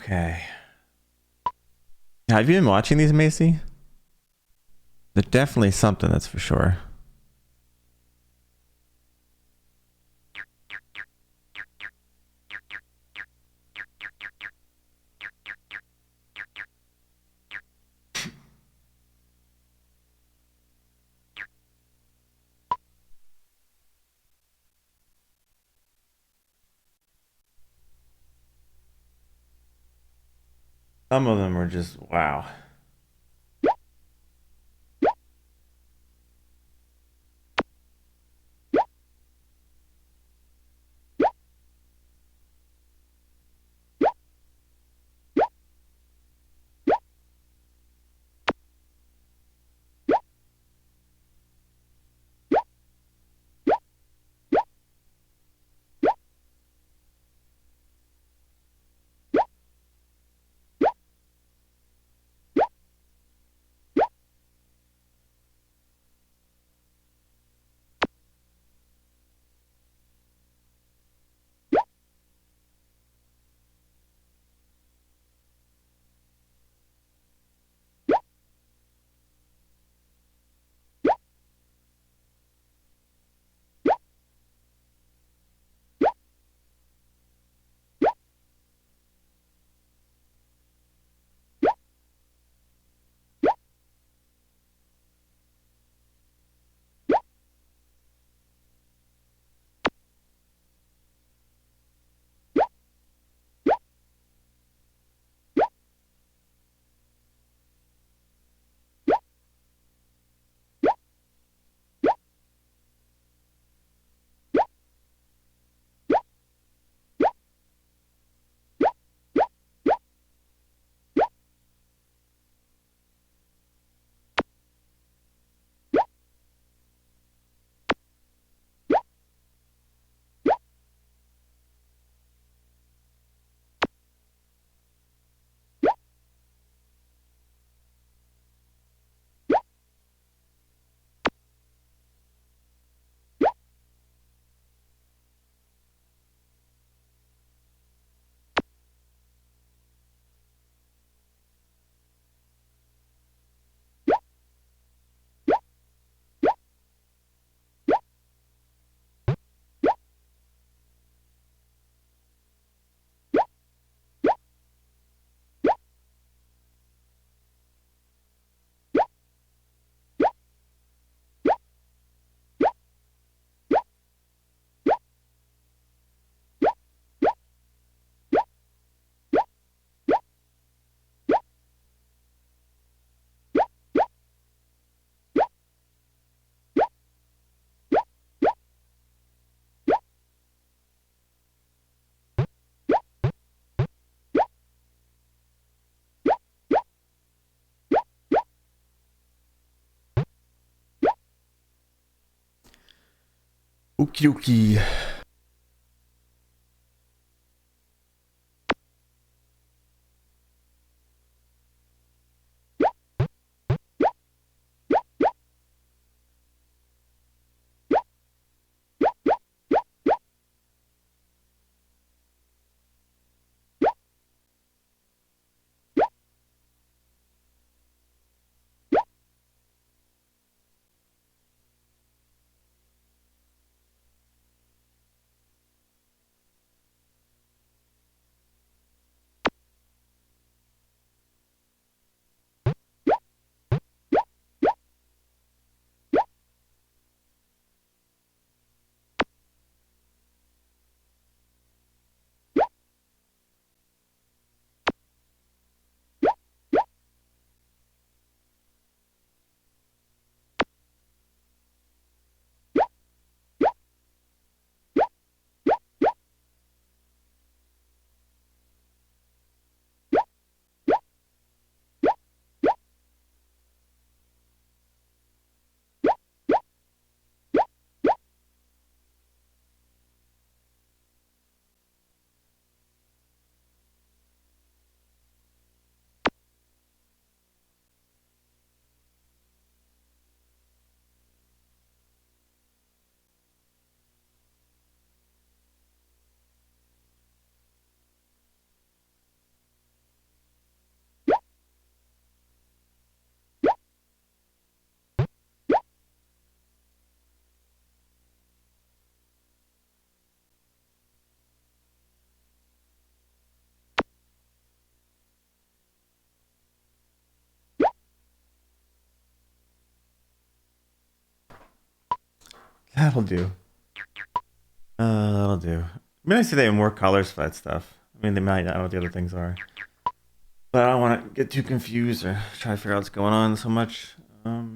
Okay. Have you been watching these, Macy? They're definitely something, that's for sure. Some of them are just wow. Okie dokie. That'll do. That'll do. I mean, I see they have more colors for that stuff. I mean, they might not know what the other things are. But I don't want to get too confused or try to figure out what's going on so much. Where's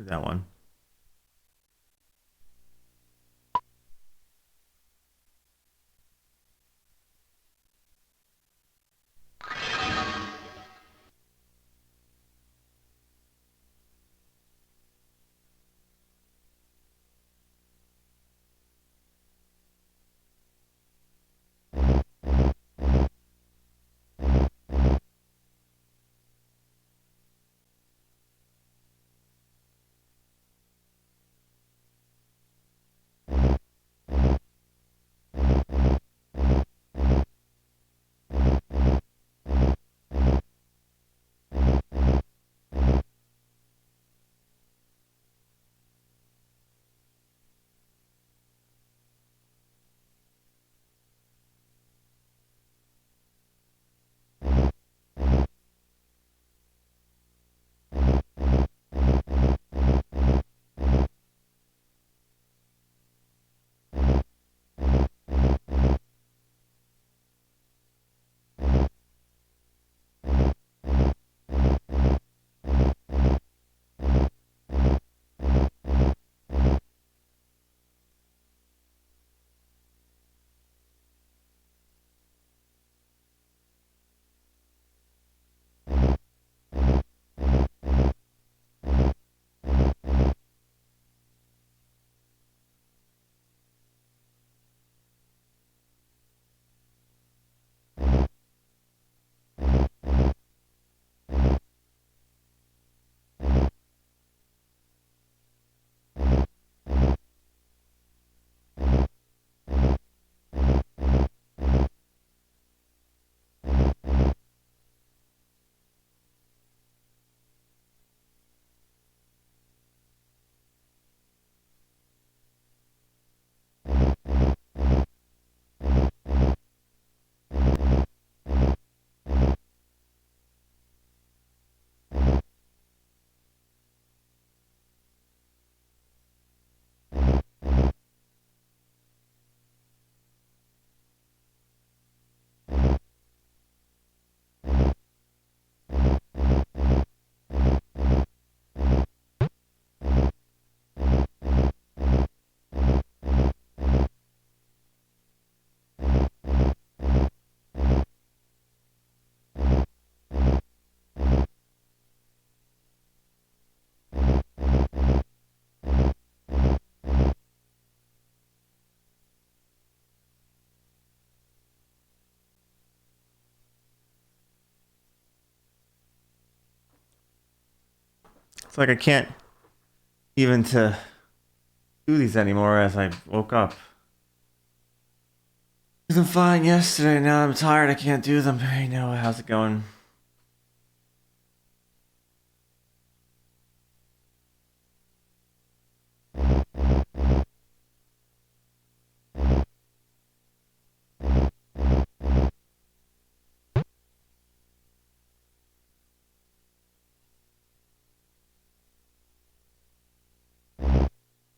that one? It's like I can't even to do these anymore as I woke up. I was fine yesterday. Now I'm tired. I can't do them. Hey, Noah, how's it going?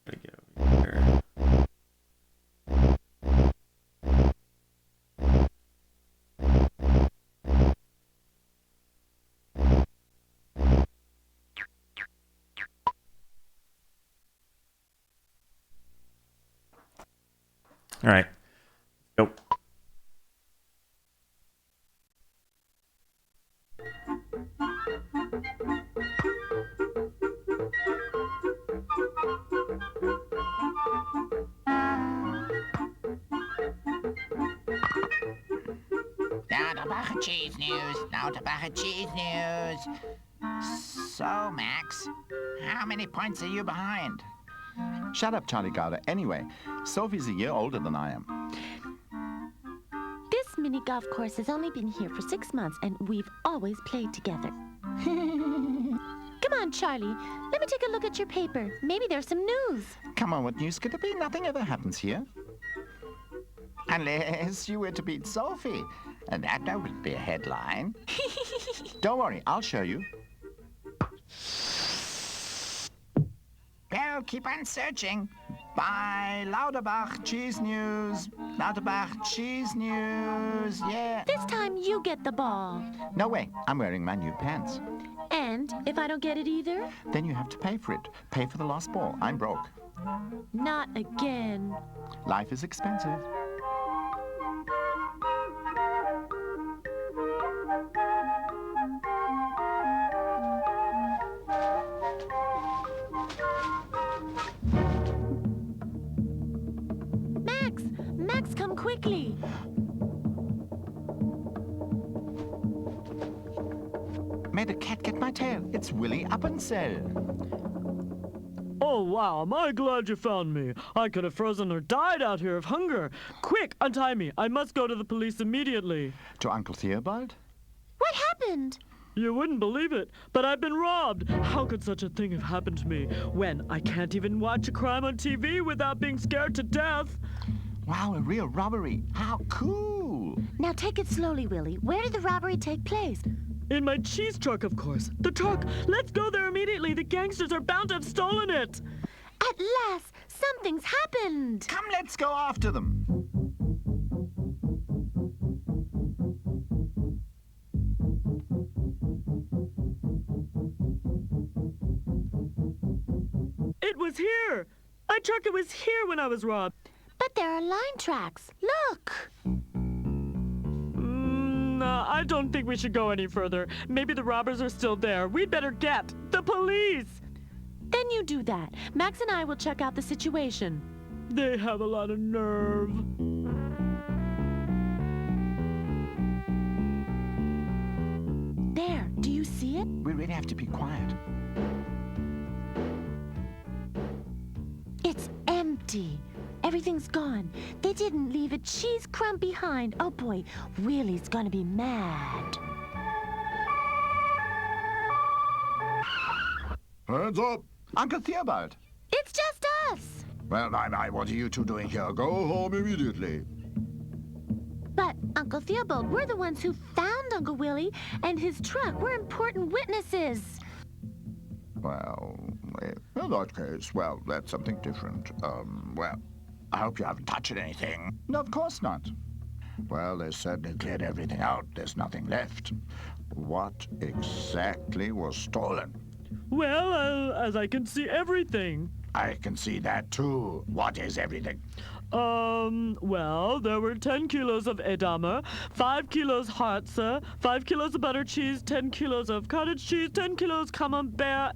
Gotta get over here. All right. Go. Now tobacco cheese news. Now tobacco cheese news. So, Max, how many points are you behind? Shut up, Charlie Gouda. Anyway, Sophie's a year older than I am. This mini golf course has only been here for 6 months, and we've always played together. Come on, Charlie. Let me take a look at your paper. Maybe there's some news. Come on, what news could there be? Nothing ever happens here. Unless you were to beat Sophie. And that would be a headline. Don't worry, I'll show you. Well, keep on searching. By Lauterbach Cheese News. Lauterbach Cheese News, yeah. This time you get the ball. No way, I'm wearing my new pants. And if I don't get it either, Then you have to pay for it. Pay for the lost ball. I'm broke. not again. Life is expensive. Max! Max, come quickly! May the cat get my tail. It's Willy Appenzell. Oh, wow, am I glad you found me. I could have frozen or died out here of hunger. Quick, untie me. I must go to the police immediately. To Uncle Theobald? What happened? You wouldn't believe it, but I've been robbed. How could such a thing have happened to me when I can't even watch a crime on TV without being scared to death? Wow, a real robbery. How cool. Now take it slowly, Willie. Where did the robbery take place? In my cheese truck, of course. The truck! Let's go there immediately. The gangsters are bound to have stolen it. At last, something's happened! Come, let's go after them. It was here. My truck, it was here when I was robbed. But there are line tracks. Look! I don't think we should go any further. Maybe the robbers are still there. We'd better get the police. Then you do that. Max and I will check out the situation. They have a lot of nerve. There, do you see it? We really have to be quiet. It's empty. Everything's gone. They didn't leave a cheese crumb behind. Oh boy, Willie's gonna be mad. Hands up! Uncle Theobald. It's just us! Well, what are you two doing here? Go home immediately. But, Uncle Theobald, we're the ones who found Uncle Willie and his truck. We're important witnesses. Well, in that case, well, that's something different. Well, I hope you haven't touched anything. No, of course not. Well, they certainly cleared everything out. There's nothing left. What exactly was stolen? Well, as I can see everything. I can see that too. What is everything? Well, there were 10 kilos of Edamer, 5 kilos Harze, 5 kilos of butter cheese, 10 kilos of cottage cheese, 10 kilos camembert.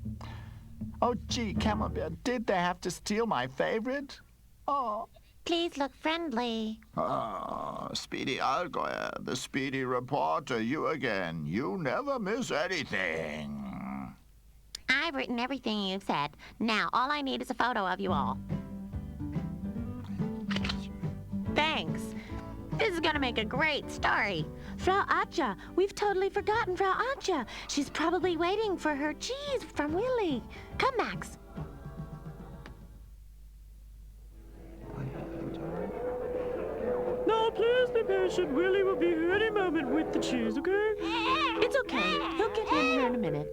Oh, gee, Camembert, did they have to steal my favorite? Oh. Please look friendly. Ah, Speedy Allgäuer, the speedy reporter, you again. You never miss anything. I've written everything you've said. Now, all I need is a photo of you all. Thanks. This is gonna make a great story. Frau Atja, we've totally forgotten Frau Atja. She's probably waiting for her cheese from Willie. Come, Max. Now, please be patient. Willie will be here any moment with the cheese, okay? It's okay. He'll get in here in a minute.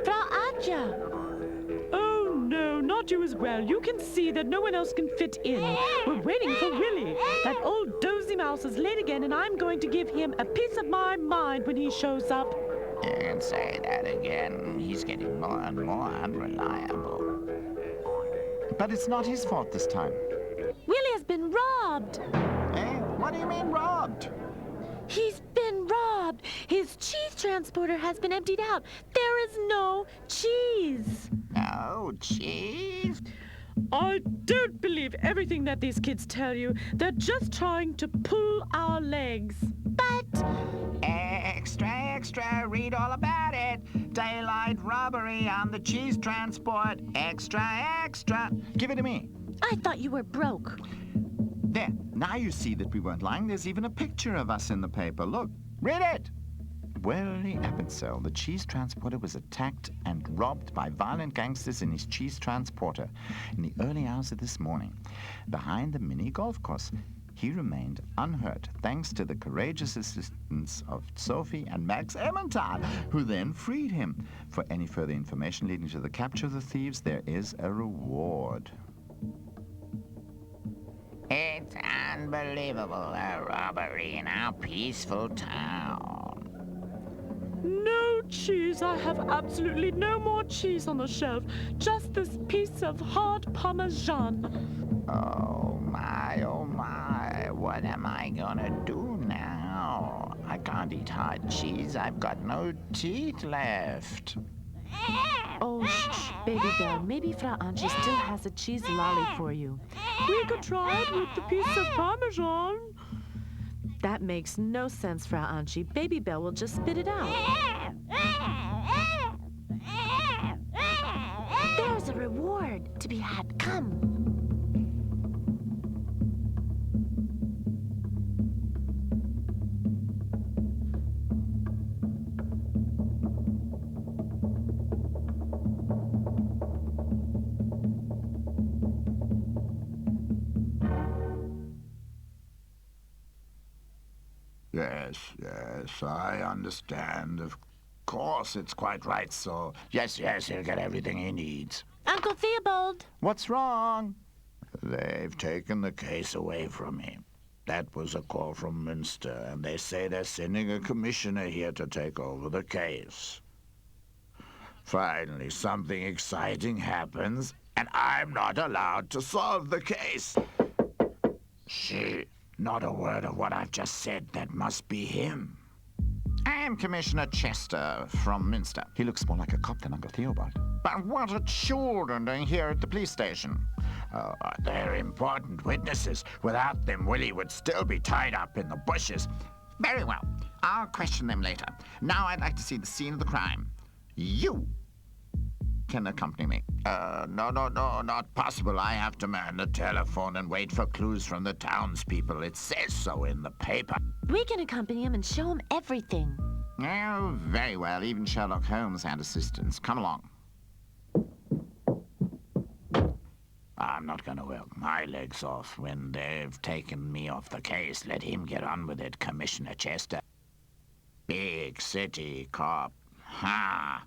Frau Atja. Oh, no, not you as well. You can see that no one else can fit in. We're waiting for Willie. That old dozy mouse is late again, and I'm going to give him a piece of my mind when he shows up. You can say that again. He's getting more and more unreliable. But it's not his fault this time. Willie has been robbed. Eh? What do you mean robbed? He's been robbed. His cheese transporter has been emptied out. There is no cheese. No cheese? I don't believe everything that these kids tell you. They're just trying to pull our legs. But Extra, extra, read all about it. Daylight robbery on the cheese transport. Extra, extra. Give it to me. I thought you were broke. There, now you see that we weren't lying. There's even a picture of us in the paper. Look, read it. Willie Appenzell, the cheese transporter, was attacked and robbed by violent gangsters in his cheese transporter in the early hours of this morning, behind the mini golf course. He remained unhurt thanks to the courageous assistance of Sophie and Max Emmental, who then freed him. For any further information leading to the capture of the thieves, there is a reward. It's unbelievable, a robbery in our peaceful town. No cheese. I have absolutely no more cheese on the shelf. Just this piece of hard Parmesan. Oh my, what am I gonna do now? I can't eat hard cheese, I've got no teeth left. Oh, shh, Baby Bell. Maybe Frau Angie still has a cheese lolly for you. We could try it with the piece of Parmesan. That makes no sense, Frau Angie. Baby Bell will just spit it out. There's a reward to be had. Come. Yes, I understand. Of course, it's quite right, so... Yes, he'll get everything he needs. Uncle Theobald. What's wrong? They've taken the case away from him. That was a call from Münster, and they say they're sending a commissioner here to take over the case. Finally, something exciting happens, and I'm not allowed to solve the case. Shh. Not a word of what I've just said. That must be him. I am Commissioner Chester from Münster. He looks more like a cop than Uncle Theobald. But what are children doing here at the police station? They're important witnesses. Without them, Willie would still be tied up in the bushes. Very well. I'll question them later. Now I'd like to see the scene of the crime. You can accompany me. No, not possible. I have to man the telephone and wait for clues from the townspeople. It says so in the paper. We can accompany him and show him everything. Oh, very well. Even Sherlock Holmes had assistants. Come along. I'm not going to work my legs off when they've taken me off the case. Let him get on with it, Commissioner Chester. Big city cop. Ha!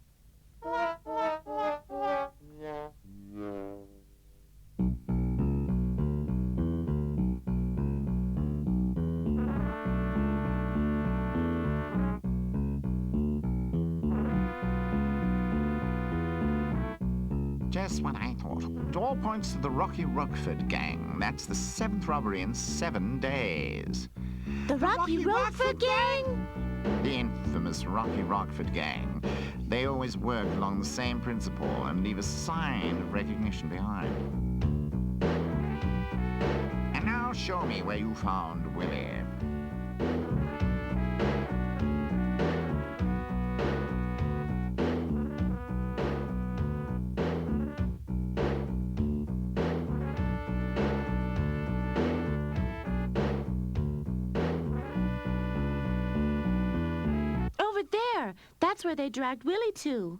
Just what I thought. It all points to the Rocky Rockford gang. That's the 7th robbery in 7 days. The Rocky Rockford gang? The infamous Rocky Rockford gang. They always work along the same principle and leave a sign of recognition behind. And now show me where you found Willie. Over there. That's where they dragged Willie to.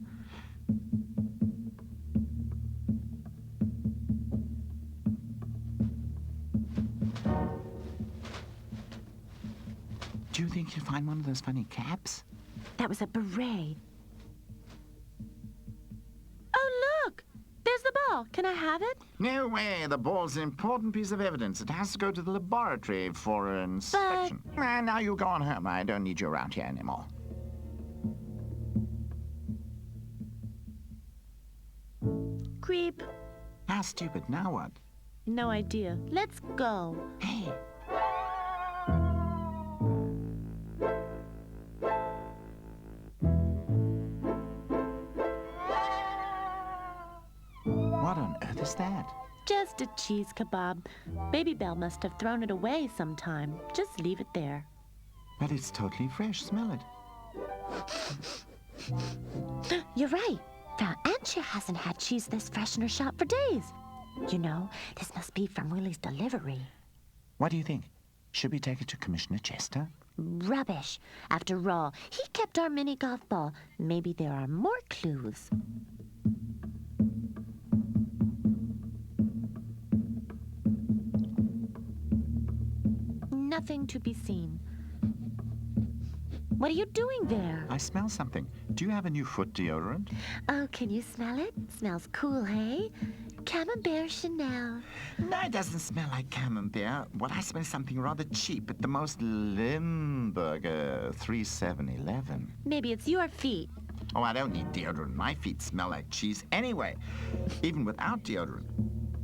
Do you think you'll find one of those funny caps? That was a beret. Oh, look! There's the ball. Can I have it? No way. The ball's an important piece of evidence. It has to go to the laboratory for an inspection. Now you go on home. I don't need you around here anymore. Creep. How stupid. Now what? No idea. Let's go. Hey. What on earth is that? Just a cheese kebab. Baby Bell must have thrown it away sometime. Just leave it there. But it's totally fresh. Smell it. You're right. Frau Angie hasn't had cheese this fresh in her shop for days. You know, this must be from Willie's delivery. What do you think? Should we take it to Commissioner Chester? Rubbish. After all, he kept our mini golf ball. Maybe there are more clues. nothing to be seen. What are you doing there? I smell something. Do you have a new foot deodorant? Oh, can you smell it? Smells cool, hey? Camembert Chanel. No, it doesn't smell like camembert. What I smell is something rather cheap at the most Limburger 3711. Maybe it's your feet. Oh, I don't need deodorant. My feet smell like cheese anyway, even without deodorant.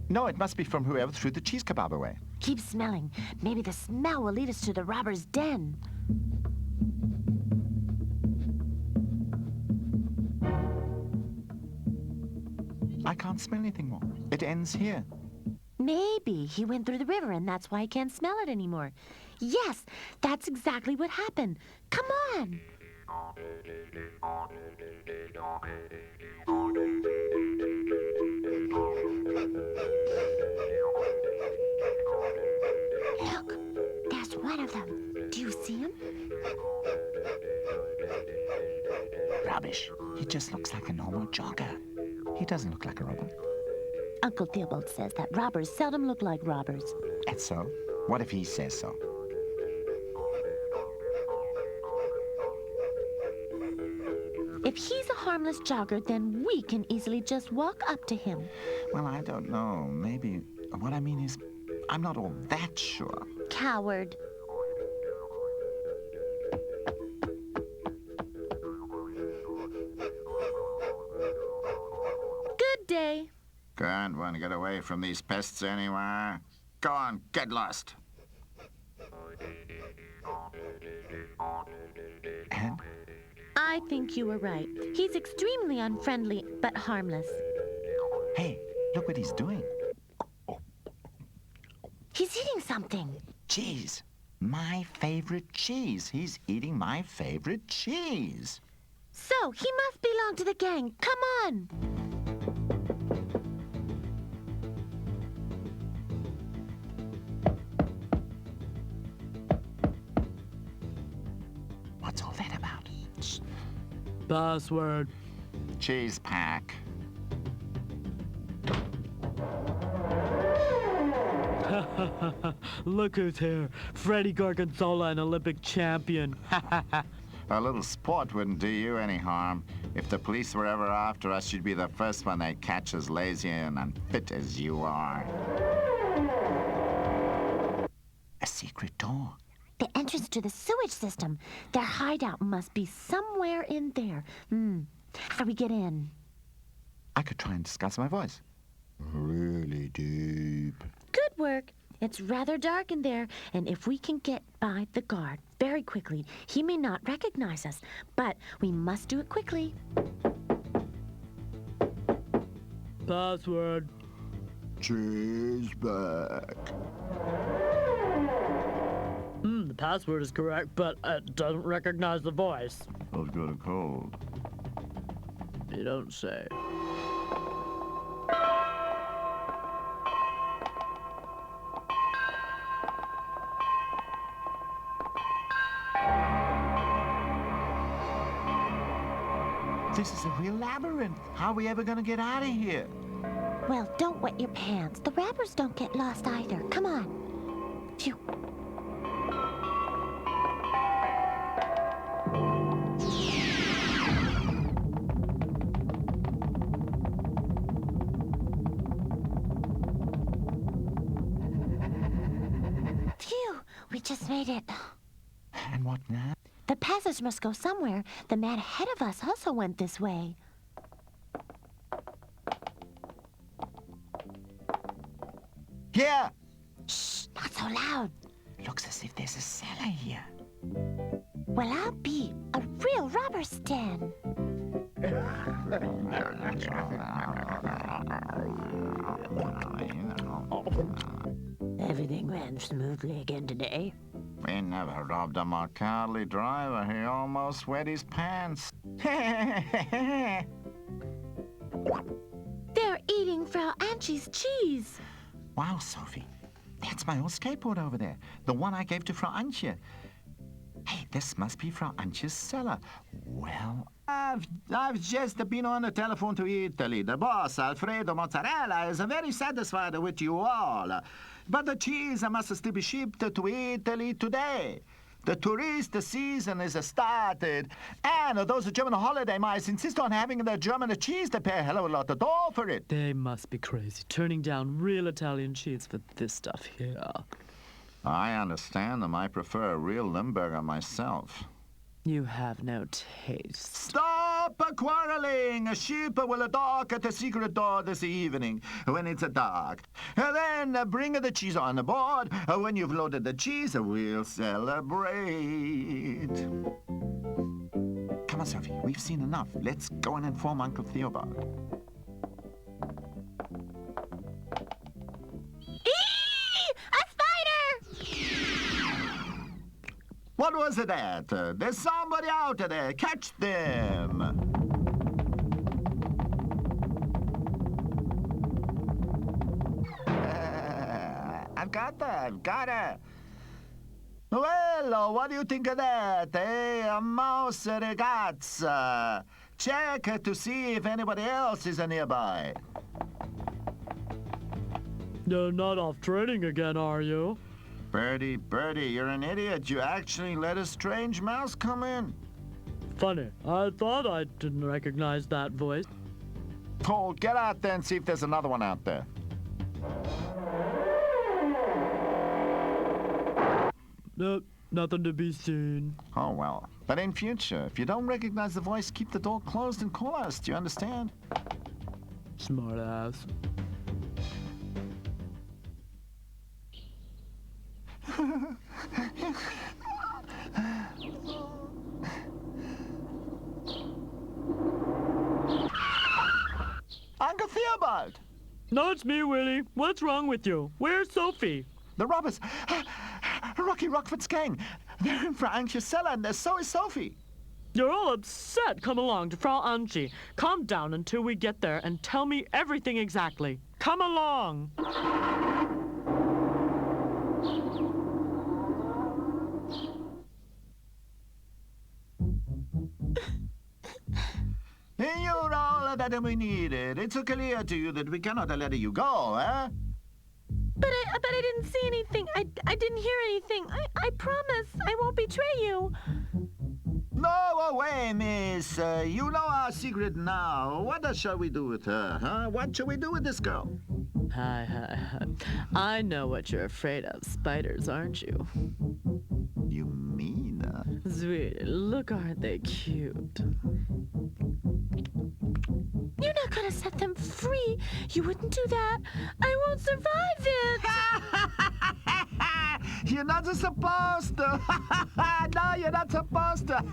No, it must be from whoever threw the cheese kebab away. Keep smelling. Maybe the smell will lead us to the robber's den. I can't smell anything more. It ends here. Maybe he went through the river and that's why he can't smell it anymore. Yes, that's exactly what happened. Come on. Look, there's one of them. Do you see him? Rubbish. He just looks like a normal jogger. He doesn't look like a robber. Uncle Theobald says that robbers seldom look like robbers. And so? What if he says so? If he's a harmless jogger, then we can easily just walk up to him. Well, I don't know. Maybe. What I mean is, I'm not all that sure. Coward. Good day. Can't one get away from these pests anywhere? Go on, get lost. And? I think you were right. He's extremely unfriendly, but harmless. Hey, look what he's doing. He's eating something. Cheese. My favorite cheese. He's eating my favorite cheese. So, he must belong to the gang. Come on. What's all that about? Password. Cheese pack. Look who's here. Freddie Gorgonzola, an Olympic champion. A little sport wouldn't do you any harm. If the police were ever after us, you'd be the first one they'd catch as lazy and unfit as you are. A secret door. The entrance to the sewage system. Their hideout must be somewhere in there. How do we get in? I could try and disguise my voice. Really deep. Good work. It's rather dark in there, and if we can get by the guard very quickly, he may not recognize us. But we must do it quickly. Password. Cheese back. The password is correct, but it doesn't recognize the voice. I've got a cold. You don't say. This is a real labyrinth. How are we ever going to get out of here? Well, don't wet your pants. The robbers don't get lost either. Come on. Phew. Phew, we just made it. And what now? The passage must go somewhere. The man ahead of us also went this way. Here! Shh, not so loud. Looks as if there's a cellar here. Well, I'll be a real robber's den. Everything ran smoothly again today. We never robbed a McCardley driver. He almost wet his pants. They're eating Frau Antje's cheese. Wow, Sophie. That's my old skateboard over there. The one I gave to Frau Antje. Hey, this must be Frau Antje's cellar. Well, I've just been on the telephone to Italy. The boss, Alfredo Mozzarella, is very satisfied with you all. But the cheese must still be shipped to Italy today. The tourist season is started, and those German holiday mice insist on having the German cheese. They pay a hell of a lot of dough for it. They must be crazy, turning down real Italian cheese for this stuff here. I understand them. I prefer a real Limburger myself. You have no taste. Stop quarreling! A ship will dock at the secret door this evening when it's dark. And then bring the cheese on board. When you've loaded the cheese, we'll celebrate. Come on, Sophie. We've seen enough. Let's go and inform Uncle Theobald. A spider! What was that? There's somebody out there. Catch them. I've got her. Well, what do you think of that, eh? A mouse ragazza. Check to see if anybody else is nearby. You're not off training again, are you? Birdie, you're an idiot. You actually let a strange mouse come in. Funny, I thought I didn't recognize that voice. Cole, get out there and see if there's another one out there. Nope, nothing to be seen. Oh, well. But in future, if you don't recognize the voice, keep the door closed and call us. Do you understand? Smart ass. Uncle Theobald! No, it's me, Willie. What's wrong with you? Where's Sophie? The robbers! Rocky Rockford's gang! They're in Frau Antje's cellar, and so is Sophie. You're all upset. Come along to Frau Antje. Calm down until we get there and tell me everything exactly. Come along. You're all that we needed. It's clear to you that we cannot let you go, eh? But I didn't see anything. I didn't hear anything. I promise I won't betray you. No way, miss. You know our secret now. What shall we do with her, huh? What shall we do with this girl? Hi. I know what you're afraid of. Spiders, aren't you? You mean? Sweetie, look, aren't they cute? You're not gonna set them free. You wouldn't do that. I won't survive it. You're not supposed to. No, you're not supposed to.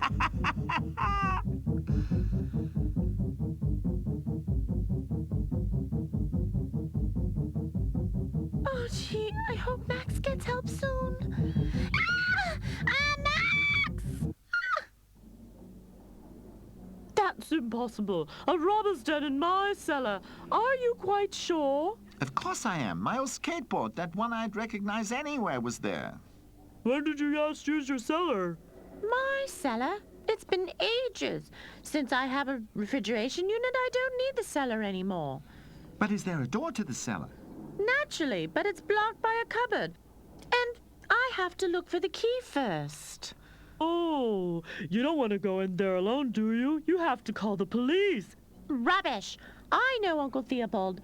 Oh, gee, I hope Max gets help soon. Max! That's impossible. A robber's den in my cellar. Are you quite sure? Of course I am. My old skateboard, that one I'd recognize anywhere, was there. When did you last use your cellar? My cellar? It's been ages. Since I have a refrigeration unit, I don't need the cellar anymore. But is there a door to the cellar? Naturally, but it's blocked by a cupboard. And I have to look for the key first. Oh, you don't want to go in there alone, do you? You have to call the police. Rubbish! I know Uncle Theobald.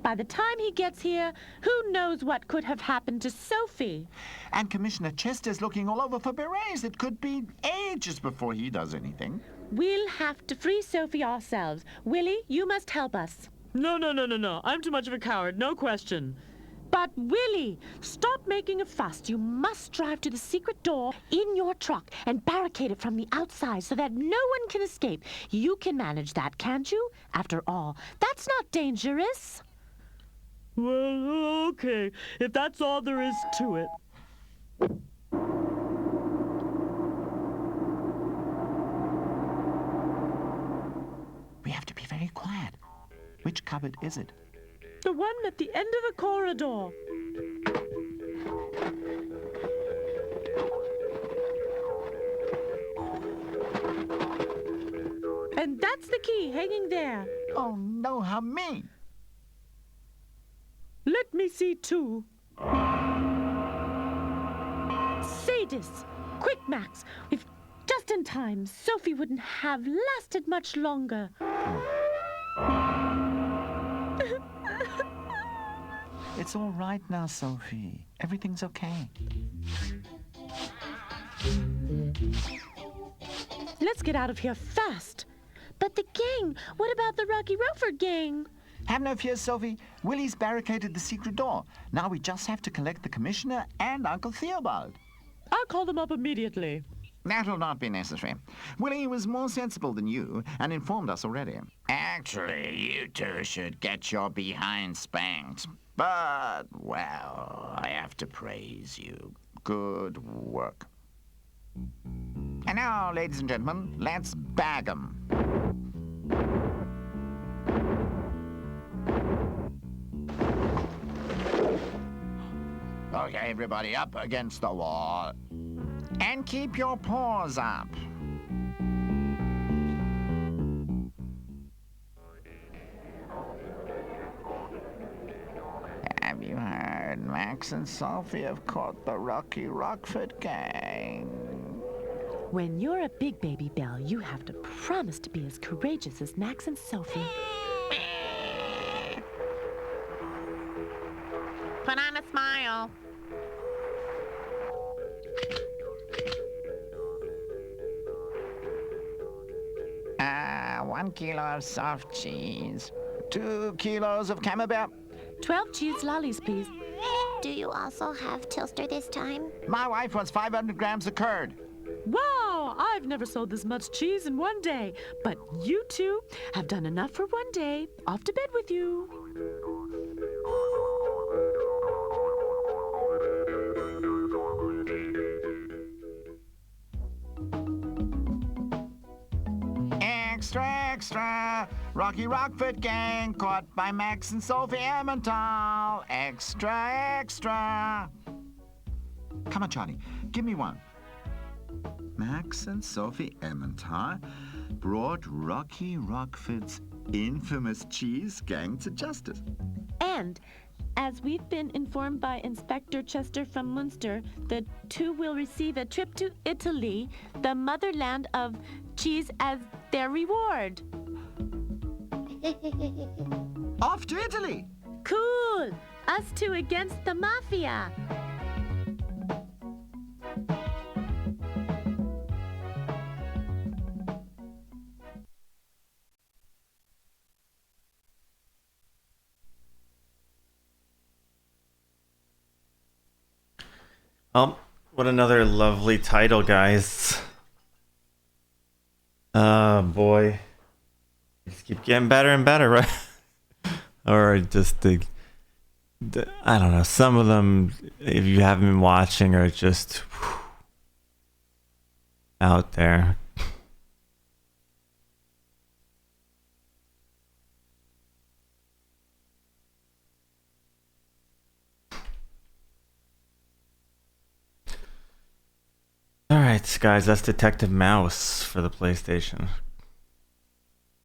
By the time he gets here, who knows what could have happened to Sophie? And Commissioner Chester's looking all over for berets. It could be ages before he does anything. We'll have to free Sophie ourselves. Willie, you must help us. No. I'm too much of a coward, no question. But Willie, stop making a fuss. You must drive to the secret door in your truck and barricade it from the outside so that no one can escape. You can manage that, can't you? After all, that's not dangerous. Well, okay, if that's all there is to it. We have to be very quiet. Which cupboard is it? The one at the end of the corridor. And that's the key hanging there. Oh, no, how mean. Let me see too. Cletus! Quick, Max! We've just in time. Sophie wouldn't have lasted much longer. It's all right now, Sophie. Everything's okay. Let's get out of here fast. But the gang, what about the Rocky Rofer gang? Have no fear, Sophie. Willie's barricaded the secret door. Now we just have to collect the commissioner and Uncle Theobald. I'll call them up immediately. That'll not be necessary. Willie was more sensible than you and informed us already. Actually, you two should get your behind spanked. But, well, I have to praise you. Good work. And now, ladies and gentlemen, let's bag 'em. Okay, everybody up against the wall. And keep your paws up. Have you heard? Max and Sophie have caught the Rocky Rockford gang. When you're a big baby, Belle, you have to promise to be as courageous as Max and Sophie. Put on a smile. 1 kilo of soft cheese. 2 kilos of camembert. 12 cheese lollies, please. Do you also have Tilster this time? My wife wants 500 grams of curd. Wow, I've never sold this much cheese in one day. But you two have done enough for one day. Off to bed with you. Extra, extra! Rocky Rockford gang caught by Max and Sophie Emmental. Extra, extra! Come on, Charlie, give me one. Max and Sophie Emmental brought Rocky Rockford's infamous cheese gang to justice. And as we've been informed by Inspector Chester from Munster, the two will receive a trip to Italy, the motherland of cheese, as their reward. Off to Italy! Cool! Us two against the mafia. What another lovely title, guys. Oh, boy. Just keep getting better and better, right? Or just the, I don't know, some of them, if you haven't been watching, are just out there. Alright, guys, that's Detective Mouse for the PlayStation.